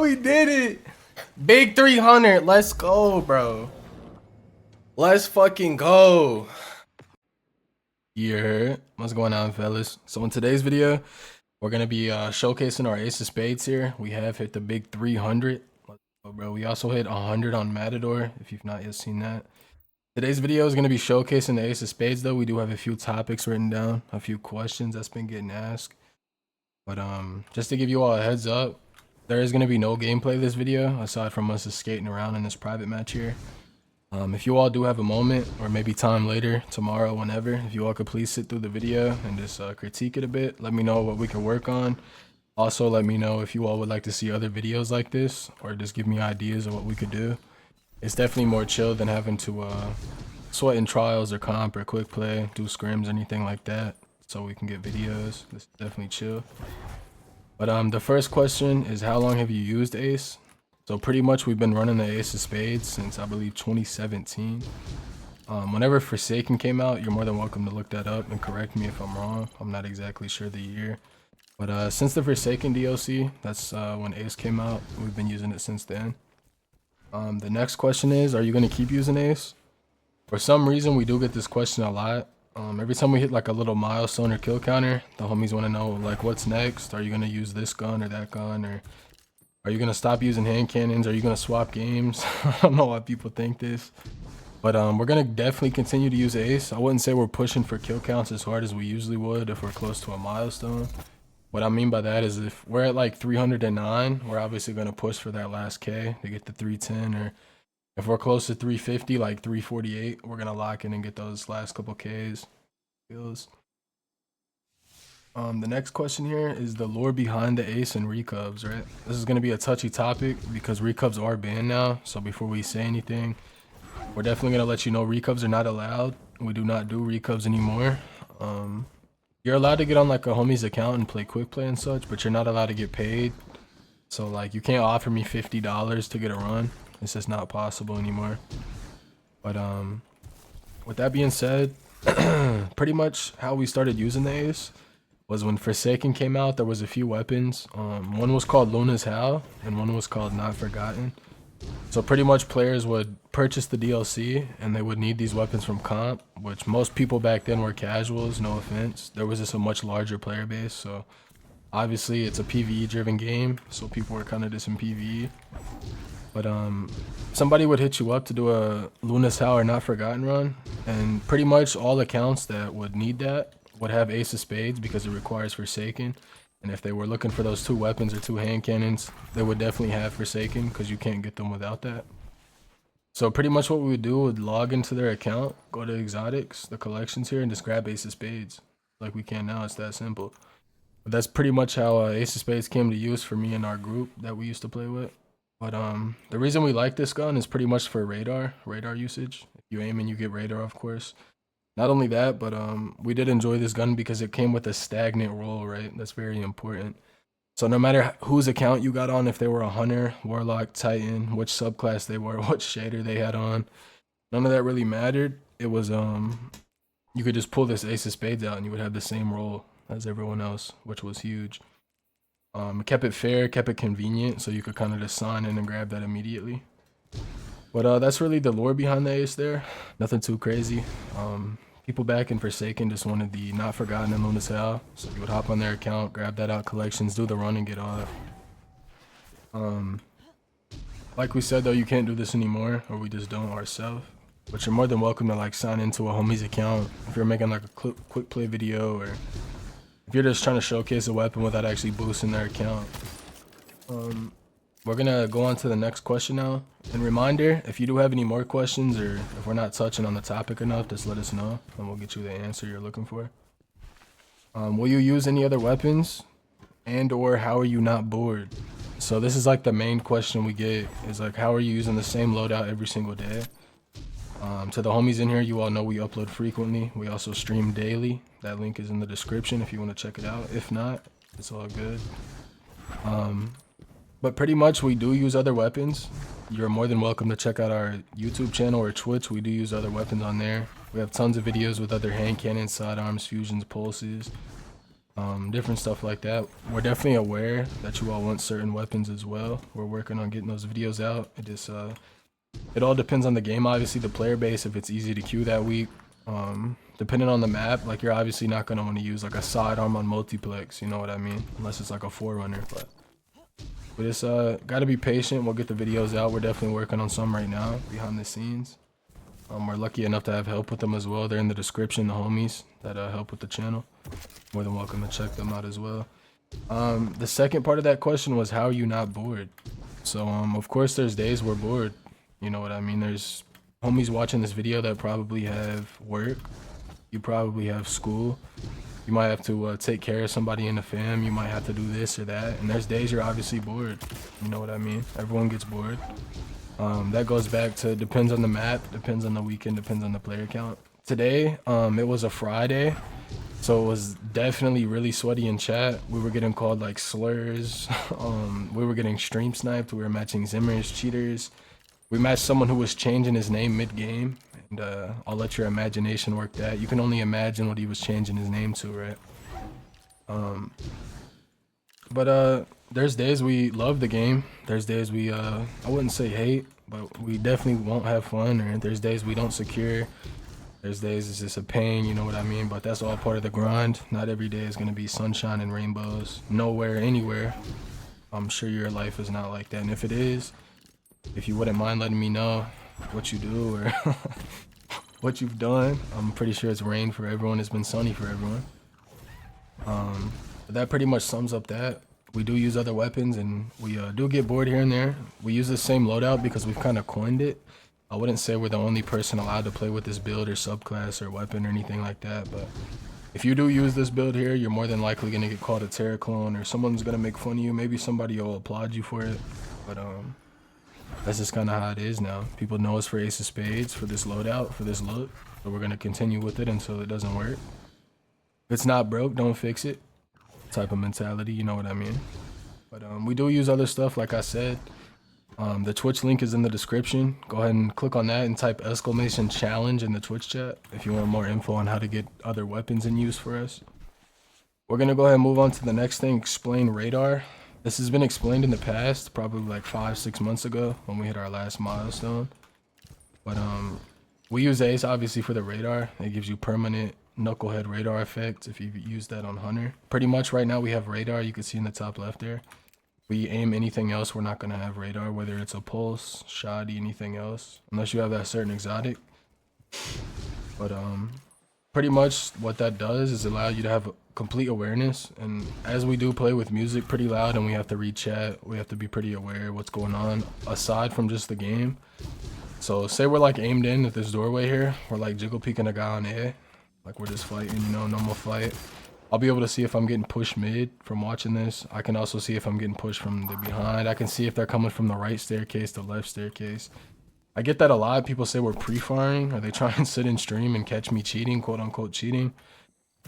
we did it. Big 300. Let's go, bro. Let's fucking go. Yeah, what's going on, fellas? So in today's video, we're gonna be showcasing our Ace of Spades here. We have hit the big 300. Let's go, bro. We also hit 100 on Matador, if you've not yet seen that. Today's video is gonna be showcasing the Ace of Spades, though. We do have a few topics written down, a few questions that's been getting asked. But just to give you all a heads up, there is gonna be no gameplay this video, aside from us just skating around in this private match here. If you all do have a moment, or maybe time later, tomorrow, whenever, if you all could please sit through the video and just critique it a bit, let me know what we can work on. Also, let me know if you all would like to see other videos like this, or just give me ideas of what we could do. It's definitely more chill than having to sweat in trials or comp or quick play, do scrims, anything like that, so we can get videos. This is definitely chill. But the first question is, how long have you used Ace? So pretty much we've been running the Ace of Spades since I believe 2017. Whenever Forsaken came out, you're more than welcome to look that up and correct me if I'm wrong. I'm not exactly sure the year. But since the Forsaken DLC, that's when Ace came out, we've been using it since then. The next question is, are you going to keep using Ace? For some reason, we do get this question a lot. Every time we hit like a little milestone or kill counter, the homies want to know like, what's next? Are you going to use this gun or that gun? Or are you going to stop using hand cannons? Are you going to swap games? I don't know why people think this. But we're going to definitely continue to use Ace. I wouldn't say we're pushing for kill counts as hard as we usually would if we're close to a milestone. What I mean by that is if we're at like 309, we're obviously going to push for that last K to get the 310. Or if we're close to 350, like 348, we're going to lock in and get those last couple Ks. The next question here is the lore behind the Ace and recubs, right? This is going to be a touchy topic because recubs are banned now. So before we say anything, we're definitely going to let you know recubs are not allowed. We do not do recubs anymore. You're allowed to get on like a homie's account and play quick play and such, but you're not allowed to get paid. So like you can't offer me $50 to get a run. It's just not possible anymore. But with that being said, pretty much how we started using the Ace was when Forsaken came out. There was a few weapons. One was called Luna's Howl and one was called Not Forgotten. So pretty much players would purchase the DLC and they would need these weapons from comp, which most people back then were casuals, no offense. There was just a much larger player base, so obviously it's a PvE driven game, so people were kind of just in PvE. But somebody would hit you up to do a Luna's Howl or Not Forgotten run, and pretty much all accounts that would need that would have Ace of Spades because it requires Forsaken. And if they were looking for those two weapons or two hand cannons, they would definitely have Forsaken because you can't get them without that. So pretty much what we would do would log into their account, go to exotics, the collections here, and just grab Ace of Spades. Like we can now, it's that simple. But that's pretty much how Ace of Spades came to use for me and our group that we used to play with. But the reason we like this gun is pretty much for radar usage. If you aim and you get radar, of course. Not only that, but we did enjoy this gun because it came with a stagnant roll, right? That's very important. So no matter whose account you got on, if they were a hunter, warlock, titan, which subclass they were, what shader they had on, none of that really mattered. It was you could just pull this Ace of Spades out and you would have the same roll as everyone else, which was huge. Kept it fair, kept it convenient, so you could kind of just sign in and grab that immediately. But that's really the lore behind the Ace there. Nothing too crazy. People back in Forsaken just wanted the Not Forgotten and Luna's Howl, so you would hop on their account, grab that out collections, do the run, and get off. Like we said though, you can't do this anymore, or we just don't ourselves. But you're more than welcome to like sign into a homie's account if you're making like a quick play video, or if you're just trying to showcase a weapon without actually boosting their account. We're gonna go on to the next question now. And reminder, if you do have any more questions or if we're not touching on the topic enough, just let us know and we'll get you the answer you're looking for. Will you use any other weapons? And or how are you not bored? So this is like the main question we get is like, how are you using the same loadout every single day? To the homies in here, you all know we upload frequently. We also stream daily. That link is in the description if you want to check it out. If not, it's all good. But pretty much we do use other weapons. You're more than welcome to check out our YouTube channel or Twitch. We do use other weapons on there. We have tons of videos with other hand cannons, sidearms, fusions, pulses. different stuff like that. We're definitely aware that you all want certain weapons as well. We're working on getting those videos out. It all depends on the game, obviously, the player base, if it's easy to queue that week. Depending on the map, like you're obviously not gonna want to use like a sidearm on multiplex, you know what I mean? Unless it's like a forerunner, but it's gotta be patient. We'll get the videos out. We're definitely working on some right now behind the scenes. We're lucky enough to have help with them as well. They're in the description, the homies that help with the channel. More than welcome to check them out as well. The second part of that question was, how are you not bored? So of course there's days we're bored, you know what I mean? There's homies watching this video that probably have work, you probably have school, you might have to take care of somebody in the fam, you might have to do this or that, and there's days you're obviously bored, you know what I mean? Everyone gets bored. That goes back to, depends on the map, depends on the weekend, depends on the player count. Today it was a Friday, so it was definitely really sweaty in chat. We were getting called like slurs. We were getting stream sniped. We were matching Zimmers, cheaters. We matched someone who was changing his name mid-game, and I'll let your imagination work that. You can only imagine what he was changing his name to, right? But there's days we love the game. There's days we I wouldn't say hate, but we definitely won't have fun. Or there's days we don't secure. There's days it's just a pain, you know what I mean? But that's all part of the grind. Not every day is gonna be sunshine and rainbows. Nowhere, anywhere. I'm sure your life is not like that. And if it is, if you wouldn't mind letting me know what you do or what you've done, I'm pretty sure it's rained for everyone. It's been sunny for everyone. But that pretty much sums up that. We do use other weapons, and we do get bored here and there. We use the same loadout because we've kind of coined it. I wouldn't say we're the only person allowed to play with this build or subclass or weapon or anything like that, but if you do use this build here, you're more than likely going to get called a terror clone, or someone's going to make fun of you. Maybe somebody will applaud you for it, but that's just kind of how it is now. People know us for Ace of Spades, for this loadout, for this look, so we're going to continue with it until it doesn't work. If it's not broke, don't fix it type of mentality, you know what I mean? But we do use other stuff, like I said. The Twitch link is in the description. Go ahead and click on that and type !challenge in the Twitch chat if you want more info on how to get other weapons in use for us. We're gonna go ahead and move on to the next thing, explain radar. This has been explained in the past, probably like 5-6 months ago when we hit our last milestone. But we use Ace obviously for the radar. It gives you permanent knucklehead radar effect if you use that on Hunter. Pretty much right now we have radar, you can see in the top left there. We aim anything else, we're not going to have radar, whether it's a pulse, shoddy, anything else, unless you have that certain exotic. But pretty much what that does is allow you to have complete awareness, and as we do play with music pretty loud and we have to read chat, we have to be pretty aware of what's going on aside from just the game. So say we're like aimed in at this doorway here, we're like jiggle peeking a guy on A, like we're just fighting, you know, normal fight. I'll be able to see if I'm getting pushed mid from watching this. I can also see if I'm getting pushed from the behind. I can see if they're coming from the right staircase, the left staircase. I get that a lot. People say we're pre-firing, or they try and sit in stream and catch me cheating, quote unquote cheating.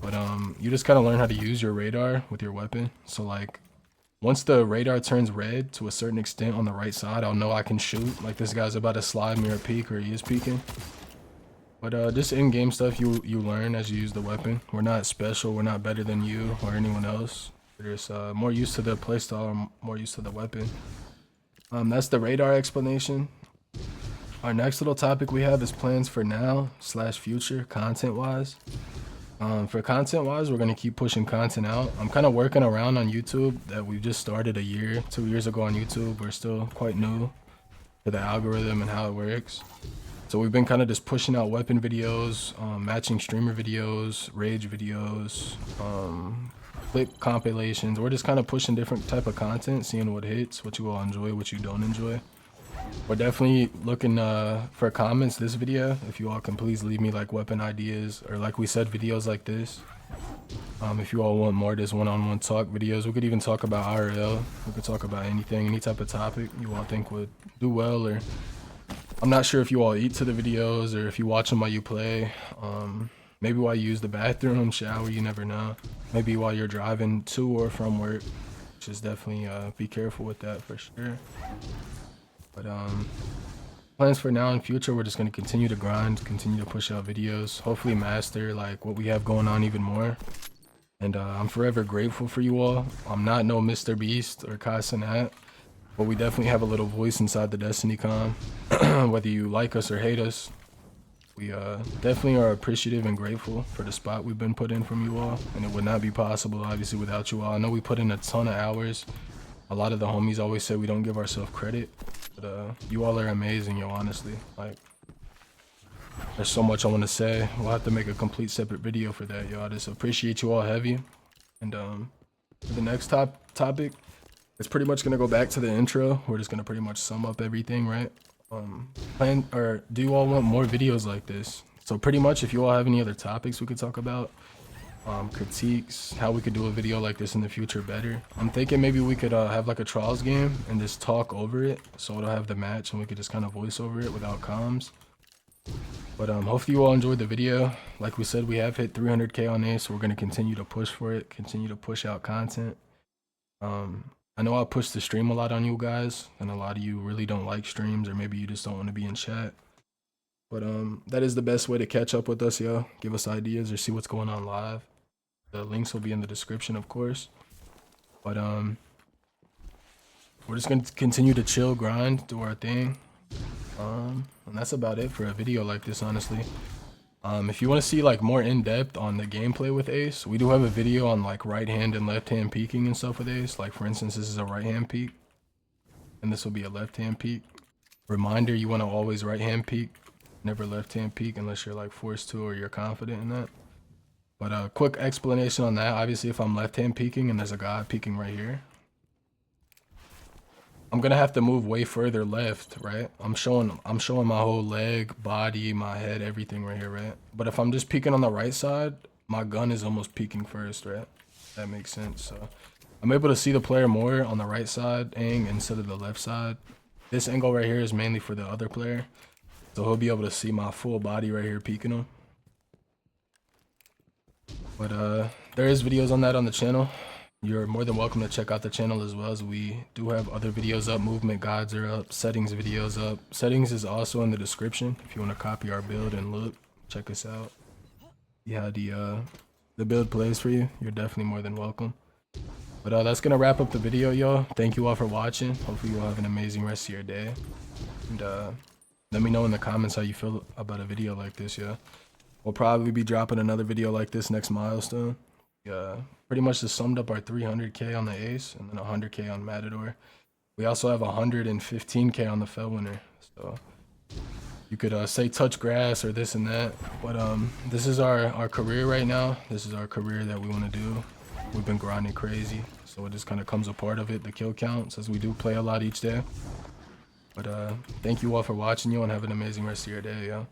But you just gotta learn how to use your radar with your weapon. So like, once the radar turns red to a certain extent on the right side, I'll know I can shoot. Like this guy's about to slide me or peek, or he is peeking. But just in-game stuff you learn as you use the weapon. We're not special, we're not better than you or anyone else. We're just more used to the playstyle, more used to the weapon. That's the radar explanation. Our next little topic we have is plans for now / future content-wise. For content-wise, we're going to keep pushing content out. I'm kind of working around on YouTube that we just started 2 years ago on YouTube. We're still quite new to the algorithm and how it works. So we've been kind of just pushing out weapon videos, matching streamer videos, rage videos, clip compilations. We're just kind of pushing different type of content, seeing what hits, what you all enjoy, what you don't enjoy. We're definitely looking for comments this video. If you all can please leave me like weapon ideas, or like we said, videos like this. If you all want more just one-on-one talk videos, we could even talk about IRL. We could talk about anything, any type of topic you all think would do well. Or I'm not sure if you all eat to the videos or if you watch them while you play. Maybe while you use the bathroom, shower, you never know. Maybe while you're driving to or from work. Just definitely be careful with that for sure. But plans for now and future, we're just going to continue to grind, continue to push out videos, hopefully master like what we have going on even more. And I'm forever grateful for you all. I'm not no Mr. Beast or Kai Cenat, but we definitely have a little voice inside the Destiny com. Whether you like us or hate us, we definitely are appreciative and grateful for the spot we've been put in from you all. And it would not be possible, obviously, without you all. I know we put in a ton of hours. A lot of the homies always say we don't give ourselves credit. But you all are amazing, yo, honestly. Like, there's so much I want to say. We'll have to make a complete separate video for that, yo. I just appreciate you all heavy. And for the next topic, it's pretty much gonna go back to the intro. We're just gonna pretty much sum up everything, right? Do you all want more videos like this? So pretty much, if you all have any other topics we could talk about, critiques, how we could do a video like this in the future better. I'm thinking maybe we could have like a trials game and just talk over it, so it'll have the match and we could just kind of voice over it without comms. But hopefully you all enjoyed the video. Like we said, we have hit 300k on Ace, so we're going to continue to push for it, continue to push out content. I know I push the stream a lot on you guys, and a lot of you really don't like streams, or maybe you just don't want to be in chat. But that is the best way to catch up with us, yo. Give us ideas or see what's going on live. The links will be in the description, of course. But we're just going to continue to chill, grind, do our thing. And that's about it for a video like this, honestly. If you want to see like more in-depth on the gameplay with Ace, we do have a video on like right hand and left hand peeking and stuff with Ace. Like for instance, this is a right hand peek and this will be a left hand peek. Reminder, you want to always right hand peek, never left hand peek unless you're like forced to or you're confident in that. But a quick explanation on that. Obviously, if I'm left hand peeking and there's a guy peeking right here, I'm gonna have to move way further left, right? I'm showing my whole leg, body, my head, everything right here, right? But if I'm just peeking on the right side, my gun is almost peeking first, right? That makes sense. So I'm able to see the player more on the right side instead of the left side. This angle right here is mainly for the other player, so he'll be able to see my full body right here peeking him. But there is videos on that on the channel. You're more than welcome to check out the channel as well, as we do have other videos up. Movement guides are up, settings videos up. Settings is also in the description if you want to copy our build and look, check us out. Yeah, the build plays for you. You're definitely more than welcome. But that's gonna wrap up the video, y'all. Thank you all for watching. Hopefully you all have an amazing rest of your day. And let me know in the comments how you feel about a video like this, yeah. We'll probably be dropping another video like this next milestone. Pretty much just summed up our 300k on the Ace and then 100k on Matador. We also have 115k on the Fellwinner, so you could say touch grass or this and that, but this is our career right now. This is our career that we want to do. We've been grinding crazy, so it just kind of comes a part of it, the kill counts, as we do play a lot each day. But thank you all for watching, and have an amazing rest of your day, yo.